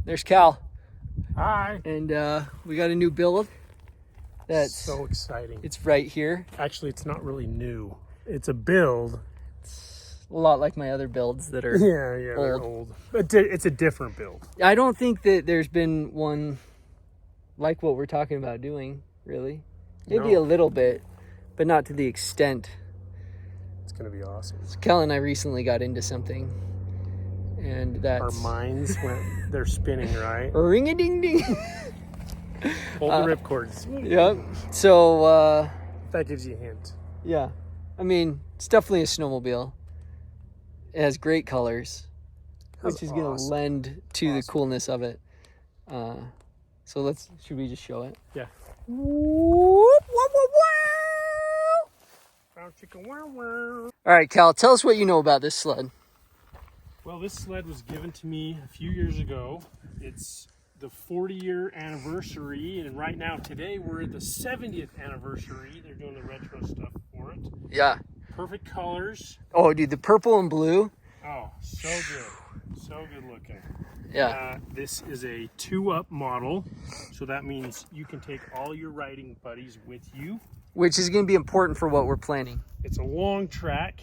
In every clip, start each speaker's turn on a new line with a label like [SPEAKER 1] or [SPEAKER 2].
[SPEAKER 1] There's Cal.
[SPEAKER 2] Hi.
[SPEAKER 1] And we got a new build. That's
[SPEAKER 2] so exciting.
[SPEAKER 1] It's right here.
[SPEAKER 2] Actually, it's not really new. It's a build.
[SPEAKER 1] It's a lot like my other builds that are
[SPEAKER 2] old. They're old. But it's a different build.
[SPEAKER 1] I don't think that there's been one like what we're talking about doing, really. Maybe a little bit, but not to the extent.
[SPEAKER 2] It's going to be awesome.
[SPEAKER 1] So Cal and I recently got into something, and that's...
[SPEAKER 2] Our minds they're spinning, right?
[SPEAKER 1] Ring-a-ding-ding.
[SPEAKER 2] Hold the ripcords.
[SPEAKER 1] Yep. So,
[SPEAKER 2] that gives you a hint.
[SPEAKER 1] Yeah. I mean, it's definitely a snowmobile. It has great colors, which is going to lend to the coolness of it. So should we just show it?
[SPEAKER 2] Yeah.
[SPEAKER 1] All right, Cal, tell us what you know about this sled.
[SPEAKER 2] Well, this sled was given to me a few years ago. It's the 40-year anniversary, and right now, today, we're at the 70th anniversary. They're doing the retro stuff for it.
[SPEAKER 1] Yeah.
[SPEAKER 2] Perfect colors.
[SPEAKER 1] Oh, dude, the purple and blue.
[SPEAKER 2] Oh, so good. So good looking.
[SPEAKER 1] Yeah.
[SPEAKER 2] This is a 2-up model, so that means you can take all your riding buddies with you.
[SPEAKER 1] Which is going to be important for what we're planning.
[SPEAKER 2] It's a long track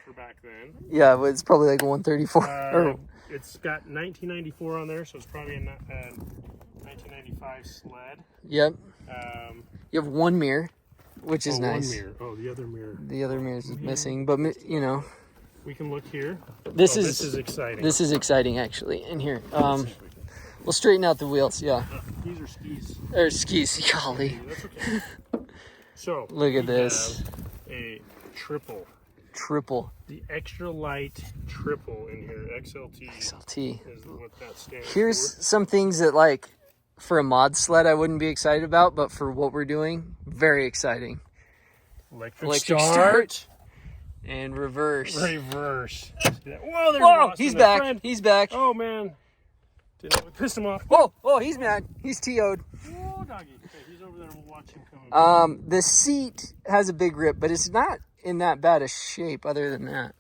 [SPEAKER 2] for back then.
[SPEAKER 1] Yeah, but it's probably like 134.
[SPEAKER 2] It's got 1994 on there, so it's probably a 1995 sled.
[SPEAKER 1] Yep. You have one mirror, which is nice.
[SPEAKER 2] One mirror. Oh, the other mirror.
[SPEAKER 1] The other mirror is missing, but you know.
[SPEAKER 2] We can look here.
[SPEAKER 1] This is
[SPEAKER 2] exciting.
[SPEAKER 1] This is exciting, actually. In here, we'll straighten out the wheels. Yeah.
[SPEAKER 2] These are skis.
[SPEAKER 1] Or skis, golly.
[SPEAKER 2] That's okay. So
[SPEAKER 1] look at this.
[SPEAKER 2] A triple. The extra light triple in here. XLT is what that stands for.
[SPEAKER 1] Here's some things that, like, for a mod sled I wouldn't be excited about, but for what we're doing, very exciting.
[SPEAKER 2] Electric start.
[SPEAKER 1] And reverse.
[SPEAKER 2] Whoa, there's
[SPEAKER 1] Whoa, he's back. Friend. He's back.
[SPEAKER 2] Oh, man. Didn't piss him off.
[SPEAKER 1] Whoa, he's mad. He's TO'd.
[SPEAKER 2] Whoa, doggy. Okay, he's over there. We'll watch him come.
[SPEAKER 1] The seat has a big rip, but it's not in that bad a shape other than that.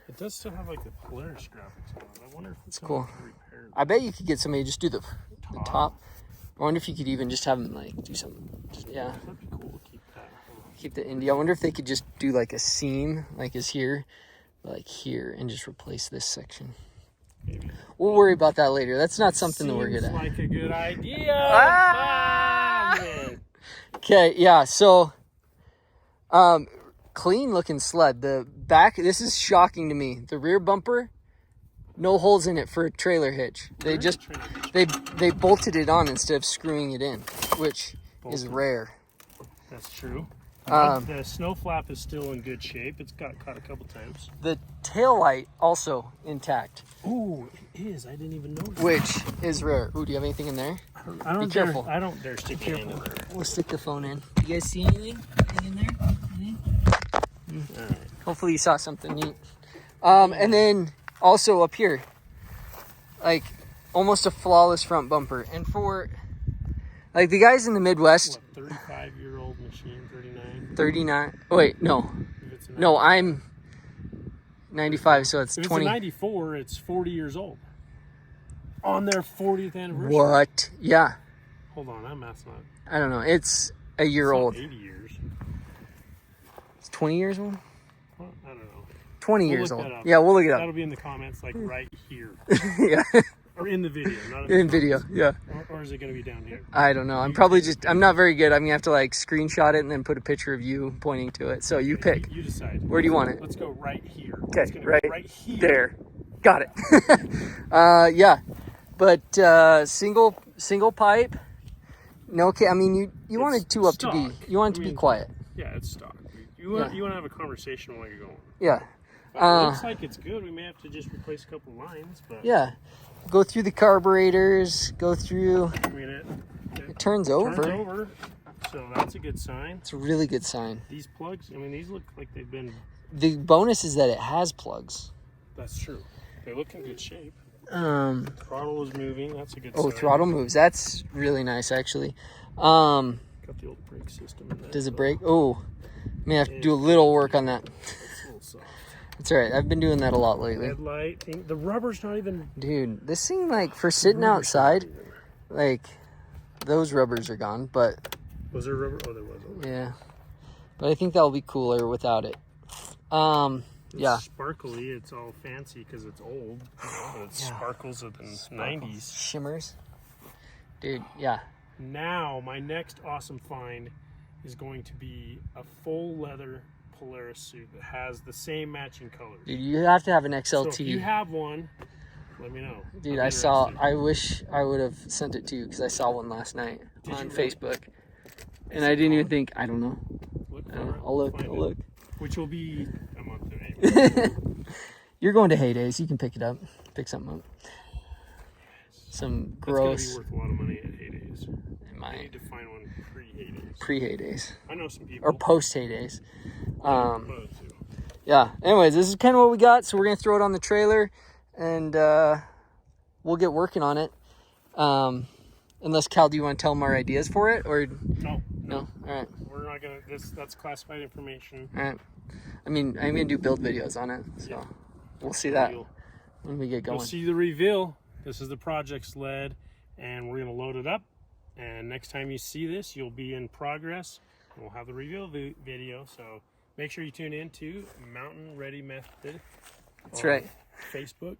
[SPEAKER 2] It does still have like the Polaris graphics on it. I wonder if it's
[SPEAKER 1] cool. I bet you could get somebody to just do the top. I wonder if you could even just have them like do something. Yeah.
[SPEAKER 2] That'd be cool to keep that.
[SPEAKER 1] Keep the Indy. I wonder if they could just do like a seam, like is here, like here, and just replace this section.
[SPEAKER 2] Maybe.
[SPEAKER 1] We'll worry about that later. That's not something that we're good at.
[SPEAKER 2] Seems like a good idea. Man.
[SPEAKER 1] Okay, yeah, so clean looking sled. The back, this is shocking to me. The rear bumper, no holes in it for a trailer hitch. They just they bolted it on instead of screwing it in, which is rare.
[SPEAKER 2] That's true. The snow flap is still in good shape. It's got caught a couple times.
[SPEAKER 1] The tail light also intact.
[SPEAKER 2] Ooh, it is. I didn't even notice.
[SPEAKER 1] Which is rare. Ooh, do you have anything in there?
[SPEAKER 2] Be
[SPEAKER 1] careful.
[SPEAKER 2] I don't dare stick it in there.
[SPEAKER 1] We'll stick the phone in. You guys see anything? Anything in there? All right. Hopefully you saw something neat. And then also up here, like almost a flawless front bumper. And for like the guys in the Midwest.
[SPEAKER 2] What, 35-year-old machine, 39?
[SPEAKER 1] 39. Oh, wait, no. No, I'm 95, so it's 20.
[SPEAKER 2] If it's a 94, it's 40 years old. On their 40th anniversary.
[SPEAKER 1] What? Yeah.
[SPEAKER 2] Hold on, that math's not...
[SPEAKER 1] I don't know. It's a year old.
[SPEAKER 2] 80 years.
[SPEAKER 1] It's 20 years old?
[SPEAKER 2] Well, I don't know.
[SPEAKER 1] 20 years old. Yeah, we'll look it up.
[SPEAKER 2] That'll be in the comments, like right here.
[SPEAKER 1] Yeah.
[SPEAKER 2] Or in the video, not
[SPEAKER 1] in video, yeah.
[SPEAKER 2] Or is it going to be down here?
[SPEAKER 1] I don't know. I'm not very good. I'm going to have to like screenshot it and then put a picture of you pointing to it. So you pick.
[SPEAKER 2] You decide.
[SPEAKER 1] Where do you want it?
[SPEAKER 2] Let's go right here.
[SPEAKER 1] Okay,
[SPEAKER 2] right here.
[SPEAKER 1] There. Got it. Yeah. But single pipe. No, okay. I mean, you wanted to up to be. You want it to be quiet.
[SPEAKER 2] Yeah, it's stock. You want to have a conversation while you're going.
[SPEAKER 1] Yeah.
[SPEAKER 2] It looks like it's good. We may have to just replace a couple lines, but
[SPEAKER 1] yeah. Go through the carburetors. Go through.
[SPEAKER 2] I mean,
[SPEAKER 1] it turns over.
[SPEAKER 2] Turns over. So that's a good sign.
[SPEAKER 1] It's a really good sign.
[SPEAKER 2] These plugs. I mean, these look like they've been.
[SPEAKER 1] The bonus is that it has plugs.
[SPEAKER 2] That's true. They look in good shape. Throttle is moving. That's a good sign.
[SPEAKER 1] Oh, throttle moves. That's really nice, actually.
[SPEAKER 2] Got the old brake system in there.
[SPEAKER 1] Does it brake? Oh, may have to do a little work on that.
[SPEAKER 2] It's a little soft.
[SPEAKER 1] It's all right. I've been doing that a lot lately.
[SPEAKER 2] Headlight thing. The rubber's not even.
[SPEAKER 1] Dude, this thing, like, for sitting outside, like, those rubbers are gone, but...
[SPEAKER 2] Was there rubber? Oh, there was.
[SPEAKER 1] Yeah. But I think that'll be cooler without it. Yeah.
[SPEAKER 2] Sparkly. It's all fancy because it's old. It sparkles of the 90s.
[SPEAKER 1] Shimmers. Dude, yeah.
[SPEAKER 2] Now, my next awesome find is going to be a full leather Polaris suit that has the same matching colors.
[SPEAKER 1] Dude, you have to have an XLT.
[SPEAKER 2] So if you have one, let me know.
[SPEAKER 1] Dude, I wish I would have sent it to you because I saw one last night on Facebook. And I didn't even think, I don't know. I'll look.
[SPEAKER 2] Which will be a month anyway.
[SPEAKER 1] You're going to Heydays. You can pick it up. Pick something up. Some gross.
[SPEAKER 2] It's going to be worth a lot of money at Heydays.
[SPEAKER 1] I
[SPEAKER 2] need to find one pre-Heydays.
[SPEAKER 1] Pre-Heydays.
[SPEAKER 2] I know some people.
[SPEAKER 1] Or post-Heydays. Yeah. Anyways, this is kind of what we got. So we're going to throw it on the trailer. And we'll get working on it. Unless, Cal, do you want to tell them our ideas for it? Or No? All right.
[SPEAKER 2] We're not going to... That's classified information.
[SPEAKER 1] All right. I mean, I'm going to do build videos on it. So we'll see that when we get going.
[SPEAKER 2] You'll see the reveal. This is the project Sled. And we're going to load it up. And next time you see this, you'll be in progress. And we'll have the reveal video. So make sure you tune in to Mountain Ready Method.
[SPEAKER 1] That's right.
[SPEAKER 2] Facebook.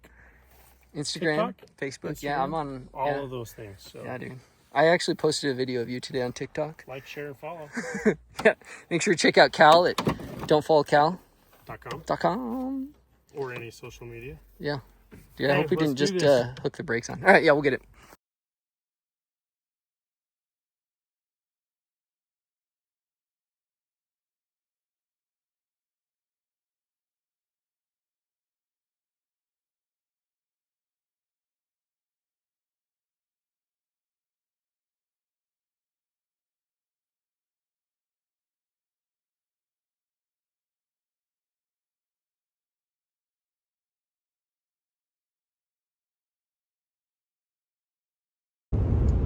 [SPEAKER 1] Instagram.
[SPEAKER 2] TikTok,
[SPEAKER 1] Facebook.
[SPEAKER 2] Instagram,
[SPEAKER 1] Yeah, I'm on
[SPEAKER 2] all of those things. So
[SPEAKER 1] yeah, dude. I actually posted a video of you today on TikTok.
[SPEAKER 2] like, share, and follow.
[SPEAKER 1] Yeah. Make sure to check out Cal at don'tfollowcal.com.
[SPEAKER 2] .com. Or any social media.
[SPEAKER 1] Yeah. Dude, I hope we didn't just hook the brakes on. All right, yeah, we'll get it.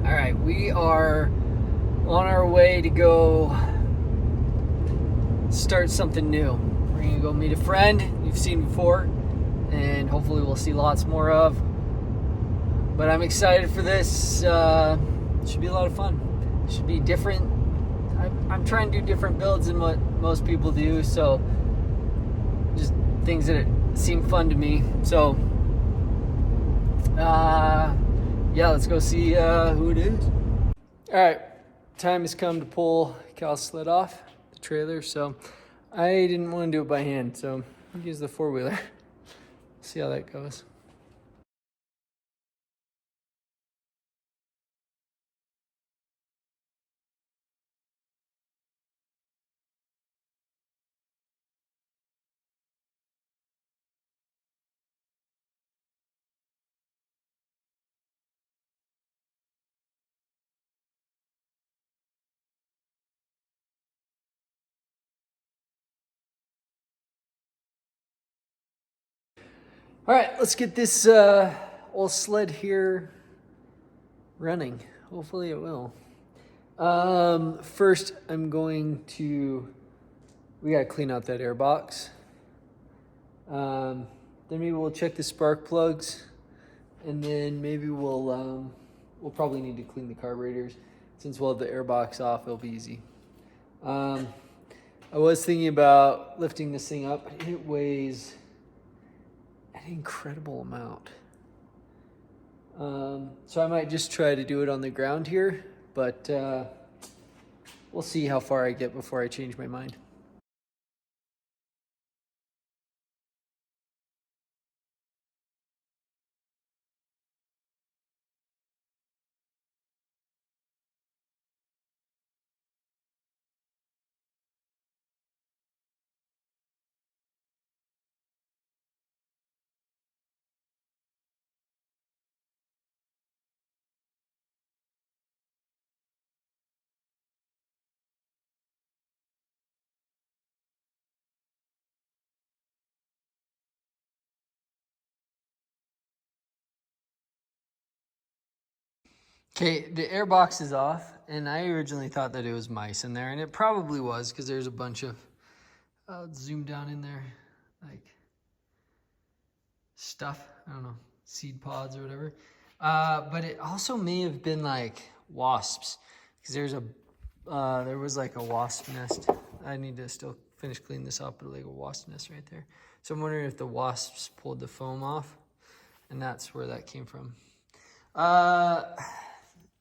[SPEAKER 1] All right, we are on our way to go start something new. We're gonna go meet a friend you've seen before, and hopefully we'll see lots more of. But I'm excited for this. It should be a lot of fun. It should be different. I'm trying to do different builds than what most people do, so just things that seem fun to me. So yeah, let's go see who it is. All right, time has come to pull Cal's sled off the trailer. So I didn't want to do it by hand, so I'll use the four-wheeler. See how that goes. All right, let's get this old sled here running. Hopefully it will. First, I'm going to, we gotta clean out that air box. Then maybe we'll check the spark plugs, and then maybe we'll probably need to clean the carburetors. Since we'll have the air box off, it'll be easy. I was thinking about lifting this thing up. It weighs an incredible amount. So I might just try to do it on the ground here, but we'll see how far I get before I change my mind. Okay, the air box is off, and I originally thought that it was mice in there, and it probably was, because there's a bunch of, I'll zoom down in there, like, stuff. I don't know, seed pods or whatever. But it also may have been like wasps, because there was like a wasp nest. I need to still finish cleaning this up, but like a wasp nest right there. So I'm wondering if the wasps pulled the foam off, and that's where that came from.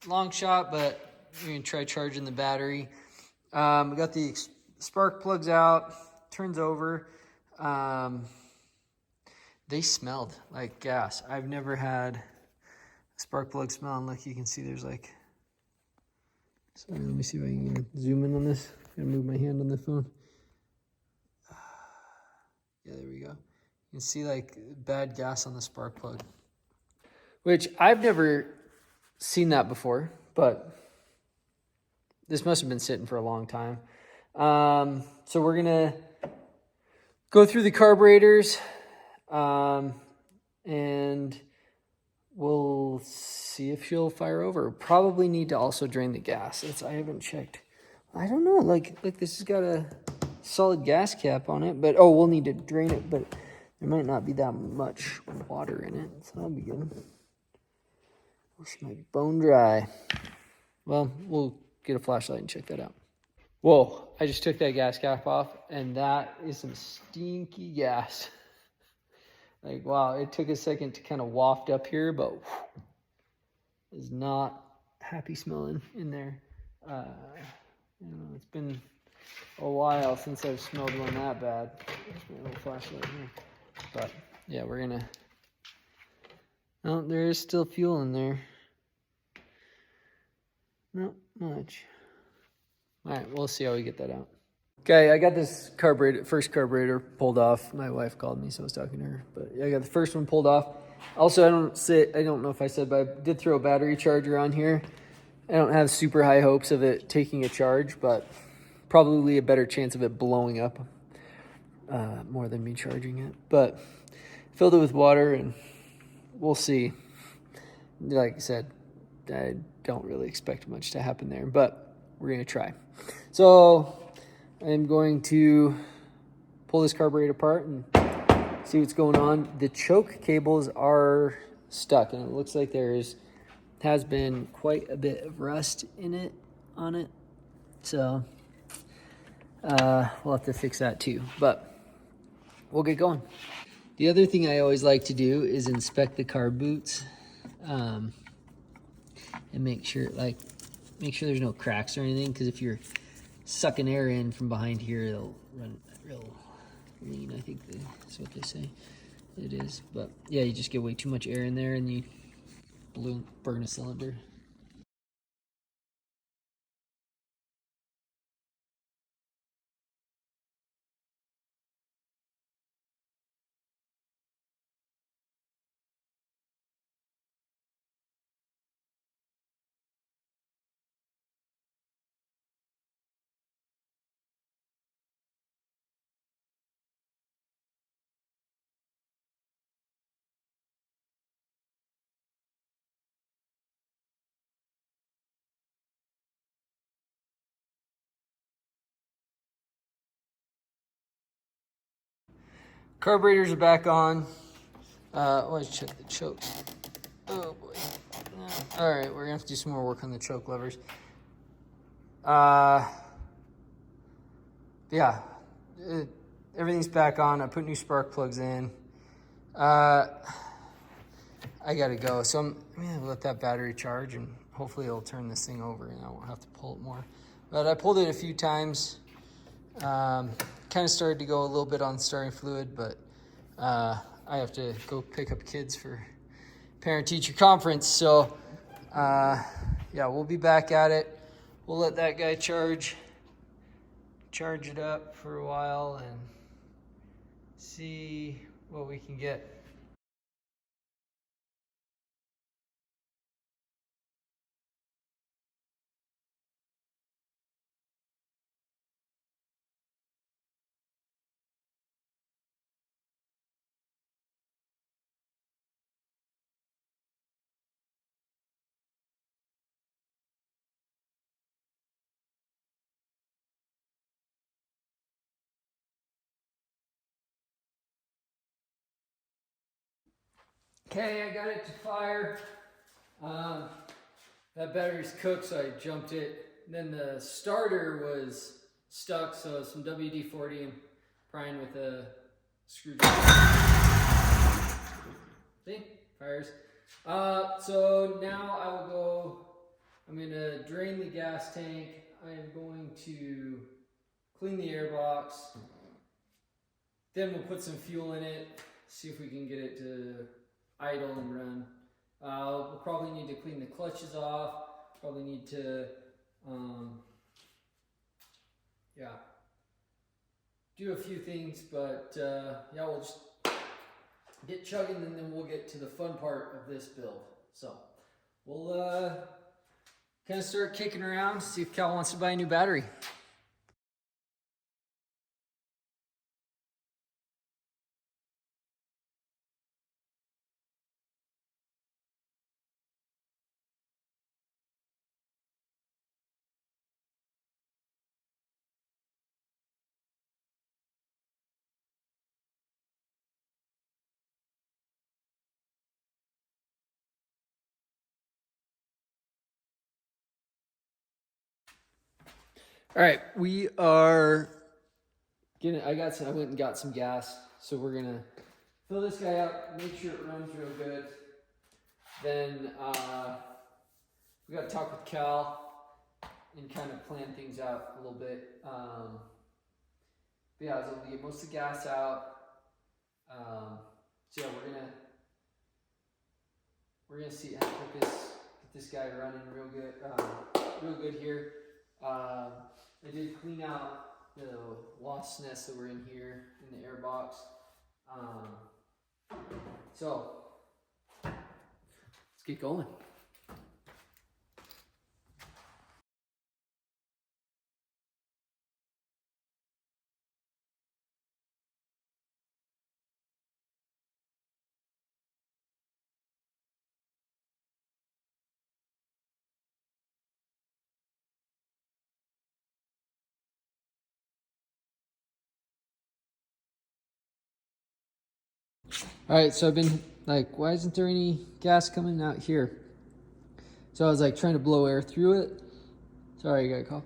[SPEAKER 1] Long shot, but we're gonna try charging the battery. We got the spark plugs out, turns over. They smelled like gas. I've never had a spark plug smell, and look, you can see there's like, sorry, let me see if I can zoom in on this. I'm gonna move my hand on the phone. Yeah, there we go. You can see like bad gas on the spark plug, which I've never seen that before, but this must have been sitting for a long time. So we're gonna go through the carburetors, and we'll see if she'll fire over. Probably need to also drain the gas. I haven't checked. I don't know. Like this has got a solid gas cap on it, but we'll need to drain it. But there might not be that much water in it, so that'll be good. Oh, she might be bone dry. Well, we'll get a flashlight and check that out. Whoa, I just took that gas cap off, and that is some stinky gas. Like, wow, it took a second to kind of waft up here, but is not happy smelling in there. It's been a while since I've smelled one that bad. There's my little flashlight here. But, yeah, we're gonna... Oh, there is still fuel in there. Not much. All right, we'll see how we get that out. Okay, I got this first carburetor pulled off. My wife called me, so I was talking to her. But yeah, I got the first one pulled off. Also, I don't know if I said, but I did throw a battery charger on here. I don't have super high hopes of it taking a charge, but probably a better chance of it blowing up more than me charging it. But filled it with water, and we'll see. Like I said, I don't really expect much to happen there, but we're going to try. So I'm going to pull this carburetor apart and see what's going on. The choke cables are stuck, and it looks like has been quite a bit of rust on it. So we'll have to fix that too, but we'll get going. The other thing I always like to do is inspect the car boots, and make sure there's no cracks or anything, because if you're sucking air in from behind here, it'll run real lean. I think that's what they say it is. But yeah, you just get way too much air in there, and you burn a cylinder. Carburetors are back on. Let's check the choke. Oh boy. All right, we're gonna have to do some more work on the choke levers. Yeah, everything's back on. I put new spark plugs in. I gotta go, so I'm gonna let that battery charge, and hopefully it'll turn this thing over, and I won't have to pull it more. But I pulled it a few times. Kind of started to go a little bit on starting fluid, but I have to go pick up kids for parent-teacher conference. So yeah, we'll be back at it. We'll let that guy charge it up for a while and see what we can get. Okay, I got it to fire. That battery's cooked, so I jumped it. Then the starter was stuck, so some WD-40 and prying with a screwdriver. See? Fires. So now I will go, I'm going to drain the gas tank. I am going to clean the air box. Then we'll put some fuel in it, see if we can get it to idle and run. We'll probably need to clean the clutches off. Probably need to, do a few things, but yeah, we'll just get chugging and then we'll get to the fun part of this build. So we'll kind of start kicking around, see if Cal wants to buy a new battery. All right, we are getting, I went and got some gas, so we're gonna fill this guy up, make sure it runs real good. Then we gotta talk with Cal and kind of plan things out a little bit. But yeah, I was able to get most of the gas out. So yeah, we're gonna see how to get this guy running real good here. I did clean out the wasp nests that were in here in the air box. So let's get going. All right, so I've been like, why isn't there any gas coming out here? So I was like trying to blow air through it. Sorry, I got a call.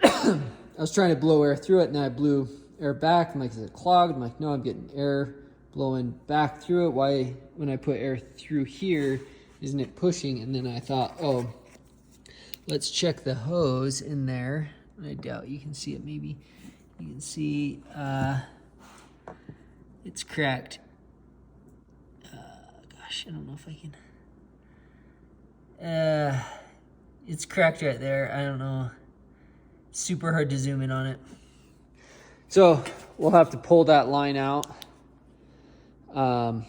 [SPEAKER 1] I was trying to blow air through it, and then I blew air back. I'm like, is it clogged? I'm like, no, I'm getting air blowing back through it. Why, when I put air through here, isn't it pushing? And then I thought, oh, let's check the hose in there. I doubt you can see it. Maybe you can see it's cracked. Gosh, I don't know if I can. It's cracked right there. I don't know. Super hard to zoom in on it. So we'll have to pull that line out and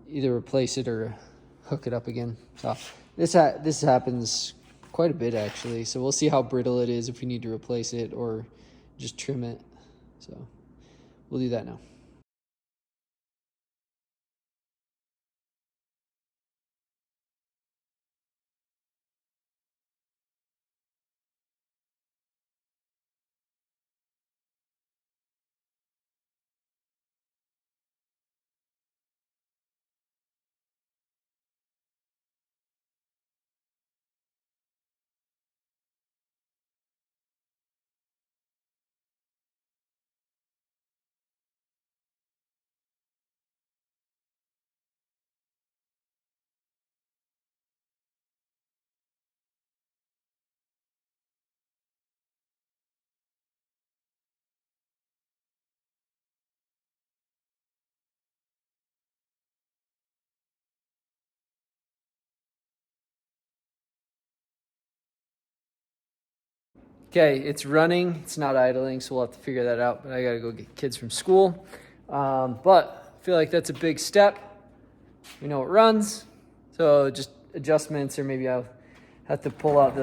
[SPEAKER 1] either replace it or hook it up again. So this happens quite a bit actually. So we'll see how brittle it is, if we need to replace it or just trim it. So we'll do that now. Okay, it's running. It's not idling, so we'll have to figure that out. But I gotta go get kids from school. But I feel like that's a big step. We know it runs, so just adjustments, or maybe I'll have to pull out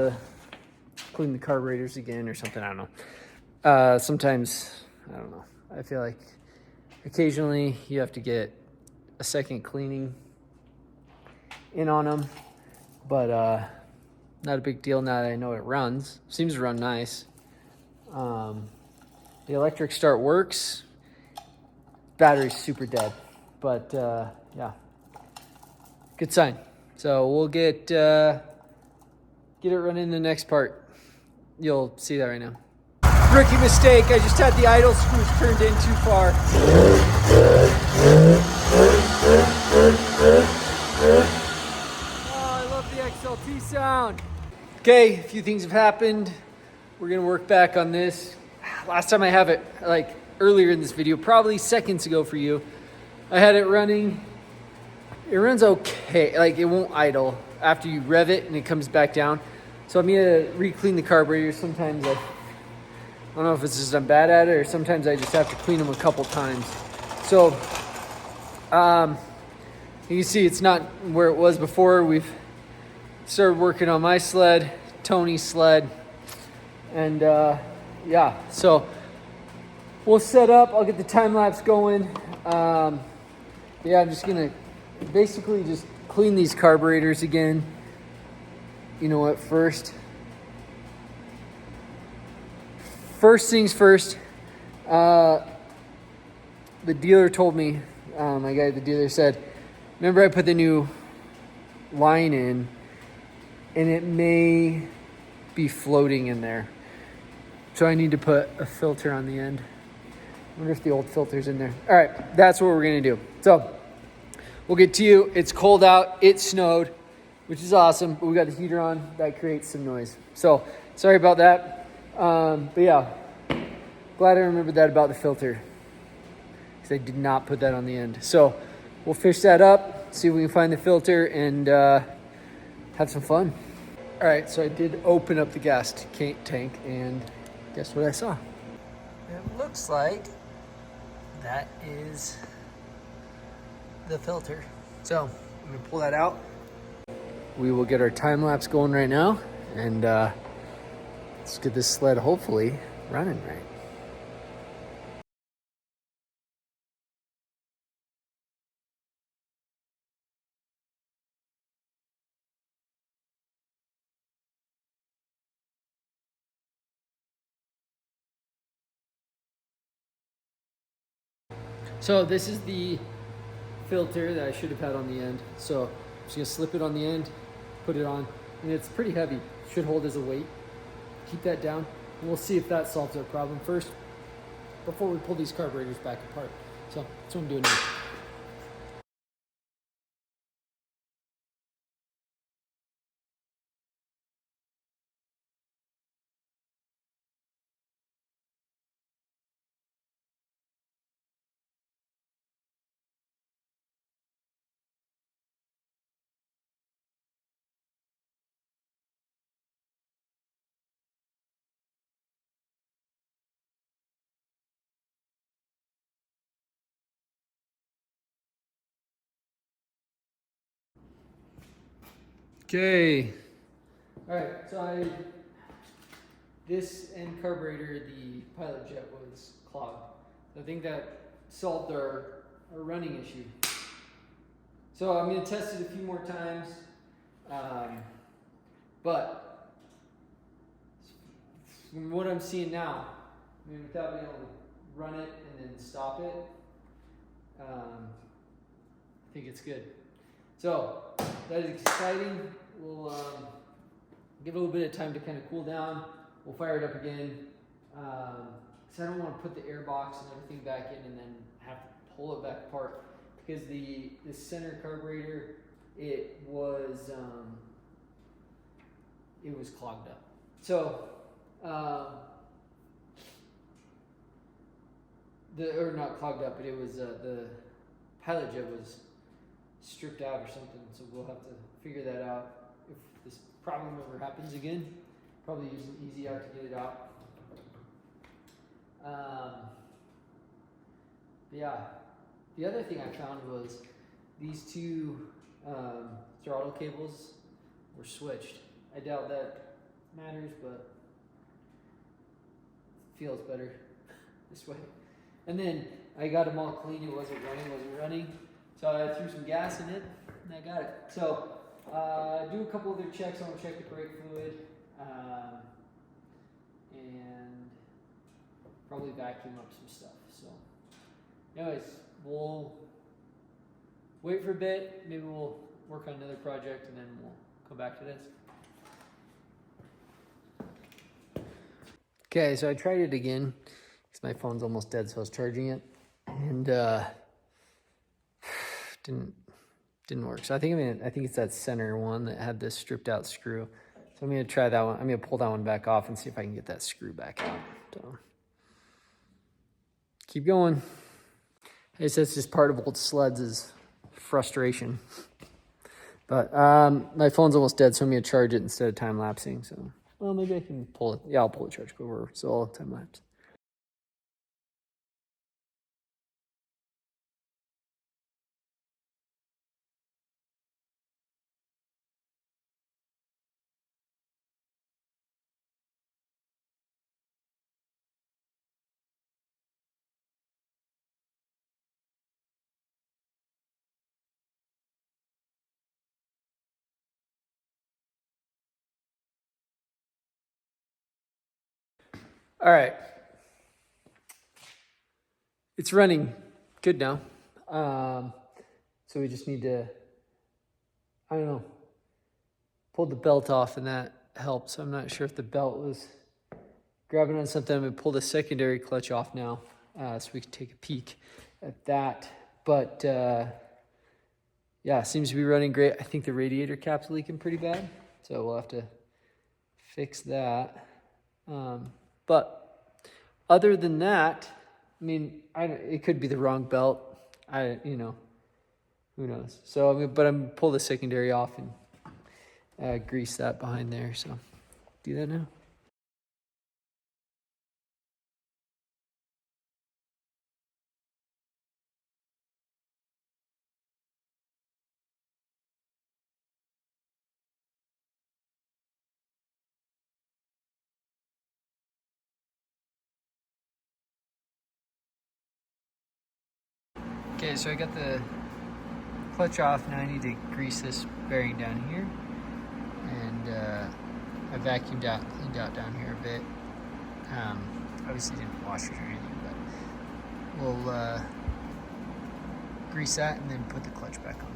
[SPEAKER 1] clean the carburetors again or something. I don't know. Sometimes, I don't know. I feel like occasionally you have to get a second cleaning in on them, but not a big deal now that I know it runs. Seems to run nice. The electric start works. Battery's super dead. But yeah, good sign. So we'll get it running in the next part. You'll see that right now. Rookie mistake. I just had the idle screws turned in too far. Oh, I love the XLT sound. Okay, a few things have happened. We're gonna work back on this. Last time I have it, like earlier in this video, probably seconds ago for you, I had it running. It runs okay, like it won't idle after you rev it and it comes back down. So I'm gonna re-clean the carburetor. Sometimes I don't know if it's just I'm bad at it or sometimes I just have to clean them a couple times. So you can see it's not where it was before. We've started working on my sled, Tony's sled, and yeah, so we'll set up. I'll get the time lapse going. Yeah, I'm just gonna basically just clean these carburetors again. You know what? First things first. The dealer told me, my guy at the dealer said, remember I put the new line in, and it may be floating in there. So I need to put a filter on the end. I wonder if the old filter's in there. All right, that's what we're gonna do. So we'll get to you. It's cold out, it snowed, which is awesome, but we got the heater on. That creates some noise. So sorry about that. But yeah, glad I remembered that about the filter, because I did not put that on the end. So we'll fish that up, see if we can find the filter, and have some fun. All right, so I did open up the gas tank, and guess what I saw? It looks like that is the filter. So I'm gonna pull that out. We will get our time lapse going right now, and let's get this sled hopefully running right. So this is the filter that I should have had on the end. So I'm just gonna slip it on the end, put it on, and it's pretty heavy. Should hold as a weight. Keep that down, and we'll see if that solves our problem first before we pull these carburetors back apart. So that's what I'm doing now. Okay. All right, so this end carburetor, the pilot jet, was clogged. I think that solved our running issue. So I'm gonna test it a few more times, but from what I'm seeing now, I mean, without being able to run it and then stop it, I think it's good. So that is exciting. We'll give it a little bit of time to kind of cool down. We'll fire it up again. So I don't want to put the air box and everything back in and then have to pull it back apart, because the center carburetor, it was clogged up. So or not clogged up, but it was the pilot jet was stripped out or something. So we'll have to figure that out. If this problem ever happens again, probably use an easy out to get it out. Yeah, the other thing I found was these two throttle cables were switched. I doubt that matters, but it feels better this way. And then I got them all clean. It wasn't running. So I threw some gas in it, and I got it. So do a couple other checks. I want to check the brake fluid, and probably vacuum up some stuff. So anyways, we'll wait for a bit. Maybe we'll work on another project and then we'll come back to this. Okay, so I tried it again because my phone's almost dead, so I was charging it, and didn't work. So I think it's that center one that had this stripped out screw. So I'm gonna try that one. I'm gonna pull that one back off and see if I can get that screw back out. So keep going. I guess that's just part of old Sled's is frustration. But my phone's almost dead, so I'm gonna charge it instead of time lapsing. So well, maybe I can pull it. Yeah, I'll pull the charge over. So I'll time lapse. All right. It's running good now. So we just need to, I don't know, pull the belt off and that helps. I'm not sure if the belt was grabbing on something. I'm going to pull the secondary clutch off now so we can take a peek at that. But yeah, seems to be running great. I think the radiator cap's leaking pretty bad. So we'll have to fix that. But other than that, I mean, it could be the wrong belt. Who knows? So, I'm gonna pull the secondary off and grease that behind there. So, do that now. Okay, so I got the clutch off. Now I need to grease this bearing down here. And I vacuumed out, cleaned out down here a bit. Obviously didn't wash it or anything, but we'll grease that and then put the clutch back on.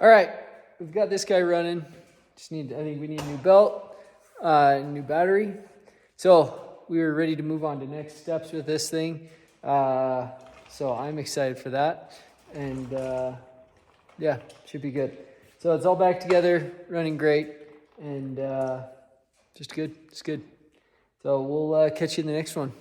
[SPEAKER 1] All right, we've got this guy running. I think we need a new belt, new battery. So we were ready to move on to next steps with this thing. So I'm excited for that. And yeah, should be good. So it's all back together, running great, and just good. It's good. So we'll catch you in the next one.